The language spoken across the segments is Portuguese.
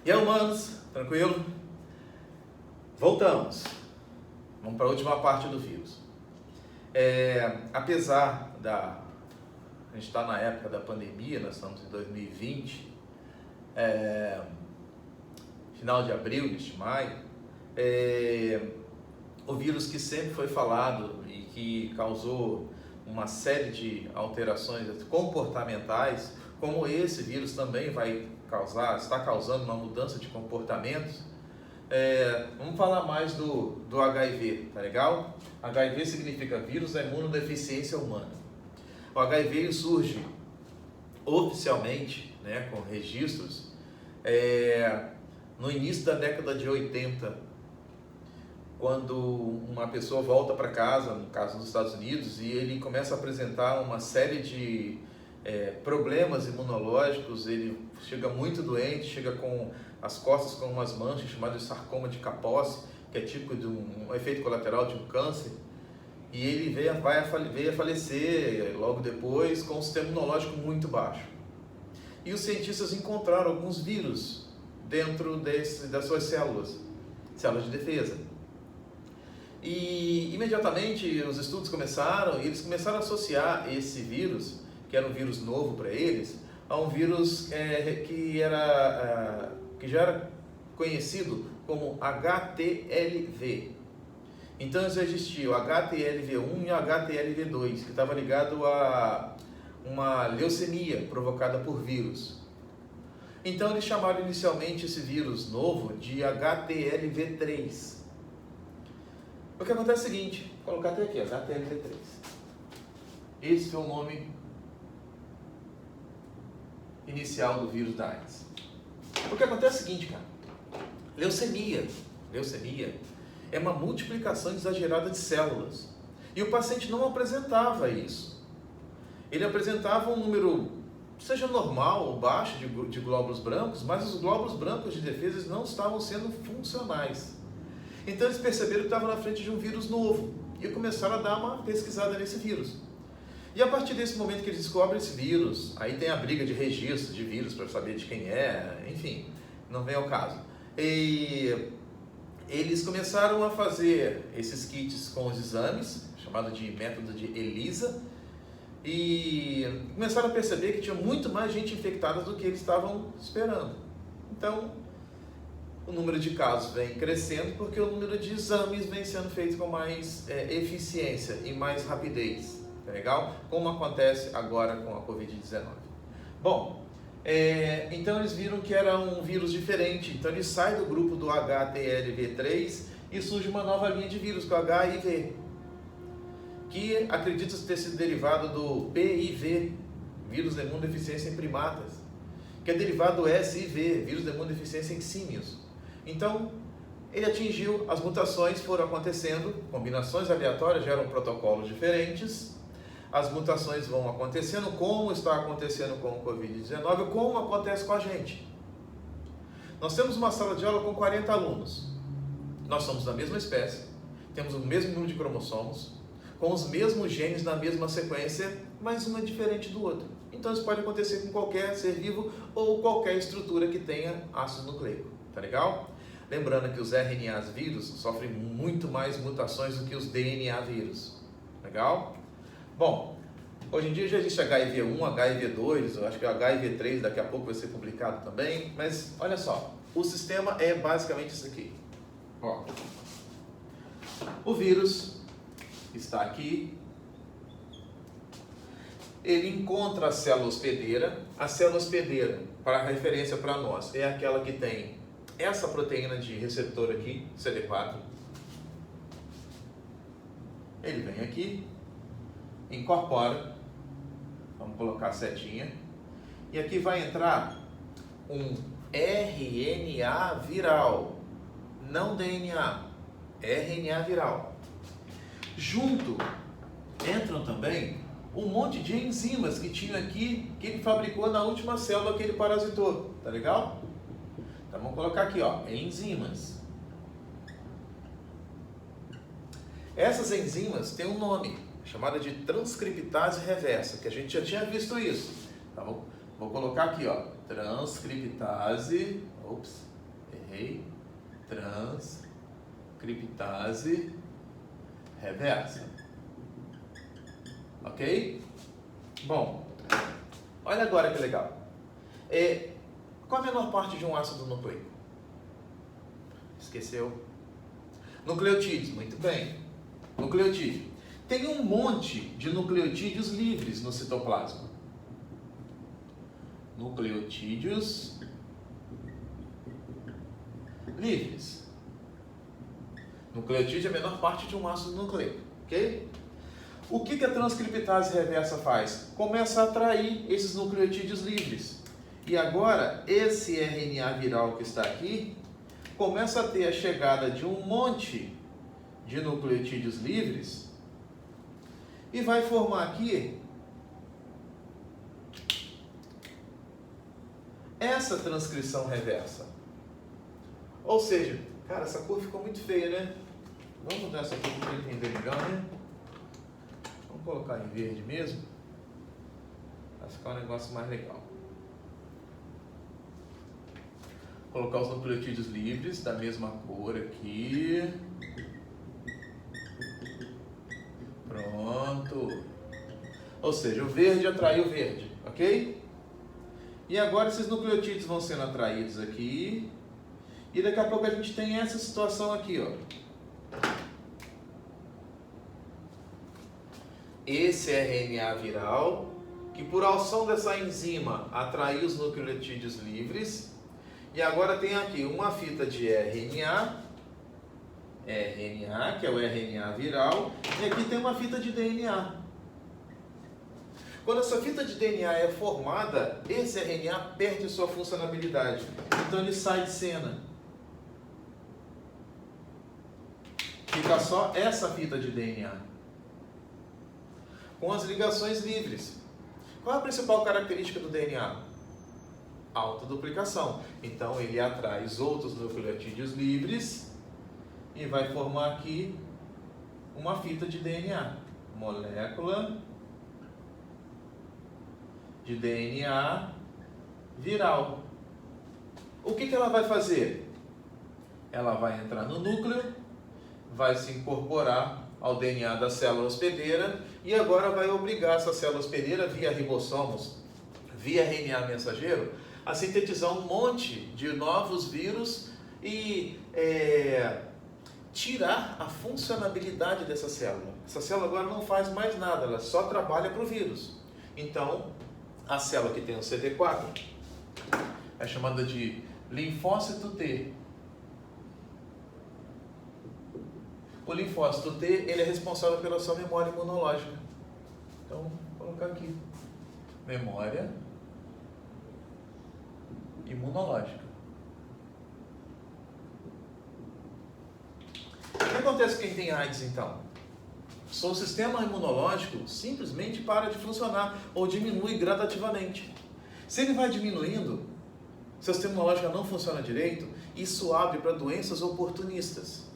E aí, humanos, tranquilo? Voltamos. Vamos para a última parte do vírus. Apesar a gente estar na época da pandemia, nós estamos em 2020, final de abril, início de maio, o vírus que sempre foi falado e que causou uma série de alterações comportamentais, como esse vírus também está causando uma mudança de comportamentos. Vamos falar mais do HIV, tá legal? HIV significa vírus da imunodeficiência humana. O HIV surge oficialmente, né, com registros, no início da década de 80, quando uma pessoa volta para casa, no caso dos Estados Unidos, e ele começa a apresentar uma série de problemas imunológicos. Ele chega muito doente, chega com as costas com umas manchas, chamado de sarcoma de Kaposi, que é típico de um efeito colateral de um câncer, e ele veio a falecer logo depois com um sistema imunológico muito baixo. E os cientistas encontraram alguns vírus dentro das suas células de defesa. E imediatamente os estudos começaram, e eles começaram a associar esse vírus, que era um vírus novo para eles, a um vírus que já era conhecido como HTLV. Então já existia o HTLV1 e o HTLV2, que estava ligado a uma leucemia provocada por vírus. Então eles chamaram inicialmente esse vírus novo de HTLV3. O que acontece é o seguinte, vou colocar até aqui, HTLV3. Esse foi o nome inicial do vírus da AIDS. O que acontece é o seguinte, cara, leucemia é uma multiplicação exagerada de células, e o paciente não apresentava isso. Ele apresentava um número, seja normal ou baixo, de glóbulos brancos, mas os glóbulos brancos de defesa não estavam sendo funcionais. Então eles perceberam que estavam na frente de um vírus novo e começaram a dar uma pesquisada nesse vírus. E a partir desse momento que eles descobrem esse vírus, aí tem a briga de registro de vírus para saber de quem é, enfim, não vem ao caso. E eles começaram a fazer esses kits com os exames, chamado de método de ELISA, e começaram a perceber que tinha muito mais gente infectada do que eles estavam esperando. Então, o número de casos vem crescendo porque o número de exames vem sendo feito com mais eficiência e mais rapidez. Tá legal? Como acontece agora com a Covid-19. Bom, então eles viram que era um vírus diferente. Então ele sai do grupo do HTLV3 e surge uma nova linha de vírus, que é o HIV, que acredita ter sido derivado do PIV, vírus da imunodeficiência em primatas, que é derivado do SIV, vírus da imunodeficiência em símios. Então, ele atingiu, as mutações foram acontecendo, combinações aleatórias geram protocolos diferentes, as mutações vão acontecendo, como está acontecendo com o Covid-19, como acontece com a gente. Nós temos uma sala de aula com 40 alunos, nós somos da mesma espécie, temos o mesmo número de cromossomos, com os mesmos genes na mesma sequência, mas um é diferente do outro. Então isso pode acontecer com qualquer ser vivo ou qualquer estrutura que tenha ácido nucleico, tá legal? Lembrando que os RNAs vírus sofrem muito mais mutações do que os DNA vírus, legal? Bom, hoje em dia já existe HIV1, HIV2, eu acho que o HIV3 daqui a pouco vai ser publicado também, mas olha só, o sistema é basicamente isso aqui. Ó, o vírus está aqui, ele encontra a célula hospedeira. A célula hospedeira, para referência para nós, é aquela que tem essa proteína de receptor aqui, CD4. Ele vem aqui, incorpora, vamos colocar a setinha, e aqui vai entrar um RNA viral, não DNA, RNA viral. Junto entram também um monte de enzimas que tinha aqui, que ele fabricou na última célula que ele parasitou, tá legal? Então vamos colocar aqui, ó, enzimas. Essas enzimas têm um nome, chamada de transcriptase reversa, que a gente já tinha visto isso. Tá bom? Vou colocar aqui, ó, transcriptase ok? Transcriptase reversa, ok? Bom, olha agora que legal. Qual a menor parte de um ácido nucleico? Esqueceu? Nucleotídeos, muito bem. Nucleotídeo. Tem um monte de nucleotídeos livres no citoplasma. Nucleotídeos livres. Nucleotídeo é a menor parte de um ácido nucleico, ok? O que a transcriptase reversa faz? Começa a atrair esses nucleotídeos livres. E agora, esse RNA viral que está aqui, começa a ter a chegada de um monte de nucleotídeos livres e vai formar aqui essa transcrição reversa. Ou seja, cara, essa cor ficou muito feia, né? Vamos mudar essa cor para entender melhor, né? Vamos colocar em verde mesmo. Vai ficar um negócio mais legal. Colocar os nucleotídeos livres da mesma cor aqui. Pronto. Ou seja, o verde atraiu o verde, ok? E agora esses nucleotídeos vão sendo atraídos aqui. E daqui a pouco a gente tem essa situação aqui, ó. Esse RNA viral, que por ação dessa enzima atraiu os nucleotídeos livres. E agora tem aqui uma fita de RNA, que é o RNA viral, e aqui tem uma fita de DNA. Quando essa fita de DNA é formada, esse RNA perde sua funcionalidade. Então ele sai de cena. Fica só essa fita de DNA. Com as ligações livres. Qual é a principal característica do DNA? Autoduplicação. Então ele atrai os outros nucleotídeos livres e vai formar aqui uma fita de DNA. Molécula de DNA viral. O que ela vai fazer? Ela vai entrar no núcleo, vai se incorporar ao DNA da célula hospedeira e agora vai obrigar essa célula hospedeira via ribossomos, via RNA mensageiro, a sintetizar um monte de novos vírus e tirar a funcionalidade dessa célula. Essa célula agora não faz mais nada, ela só trabalha para o vírus. Então, a célula que tem o CD4 é chamada de linfócito T. O linfócito T ele é responsável pela sua memória imunológica. Então, vou colocar aqui. Memória imunológica. O que acontece com quem tem AIDS, então? Seu sistema imunológico simplesmente para de funcionar ou diminui gradativamente. Se ele vai diminuindo, seu sistema imunológico não funciona direito, isso abre para doenças oportunistas.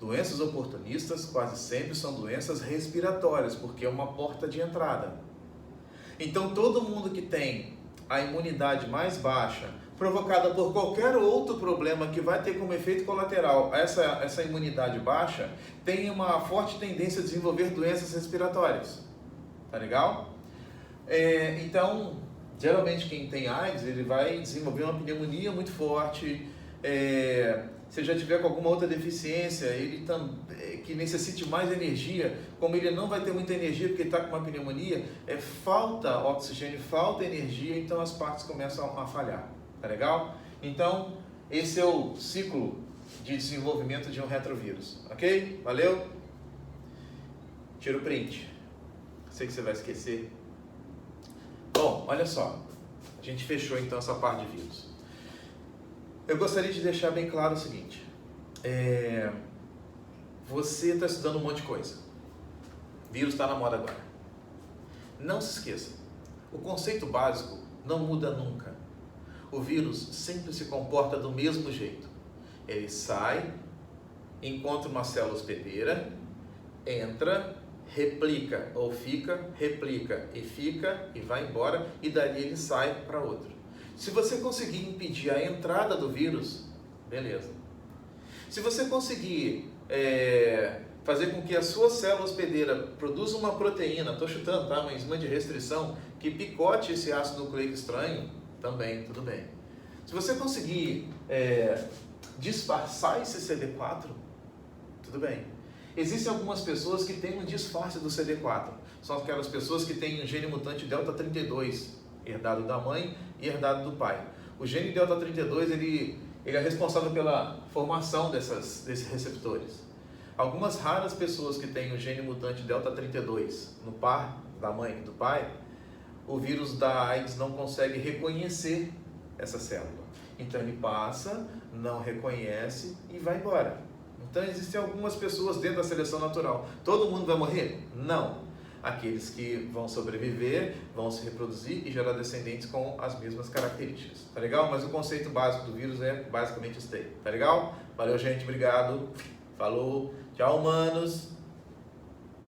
Doenças oportunistas quase sempre são doenças respiratórias, porque é uma porta de entrada. Então todo mundo que tem a imunidade mais baixa, provocada por qualquer outro problema que vai ter como efeito colateral essa imunidade baixa, tem uma forte tendência a desenvolver doenças respiratórias. Tá legal? Então, geralmente quem tem AIDS, ele vai desenvolver uma pneumonia muito forte. Se já tiver com alguma outra deficiência, que necessite mais energia, como ele não vai ter muita energia porque ele está com uma pneumonia, falta oxigênio, falta energia, então as partes começam a falhar. Tá legal? Então, esse é o ciclo de desenvolvimento de um retrovírus. Ok? Valeu? Tira o print. Sei que você vai esquecer. Bom, olha só. A gente fechou então essa parte de vírus. Eu gostaria de deixar bem claro o seguinte. Você está estudando um monte de coisa. Vírus está na moda agora. Não se esqueça. O conceito básico não muda nunca. O vírus sempre se comporta do mesmo jeito. Ele sai, encontra uma célula hospedeira, entra, replica ou fica, replica e fica e vai embora e dali ele sai para outro. Se você conseguir impedir a entrada do vírus, beleza. Se você conseguir fazer com que a sua célula hospedeira produza uma proteína, estou chutando, tá? Uma enzima de restrição, que picote esse ácido nucleico estranho, também, tudo bem. Se você conseguir disfarçar esse CD4, tudo bem. Existem algumas pessoas que têm um disfarce do CD4. São aquelas pessoas que têm um gene mutante delta 32, herdado da mãe e herdado do pai. O gene delta 32, ele é responsável pela formação desses receptores. Algumas raras pessoas que têm o gene mutante delta 32 no par da mãe e do pai, o vírus da AIDS não consegue reconhecer essa célula. Então ele passa, não reconhece e vai embora. Então existem algumas pessoas dentro da seleção natural. Todo mundo vai morrer? Não. Aqueles que vão sobreviver, vão se reproduzir e gerar descendentes com as mesmas características. Tá legal? Mas o conceito básico do vírus é basicamente isso aí. Tá legal? Valeu, gente. Obrigado. Falou. Tchau, humanos.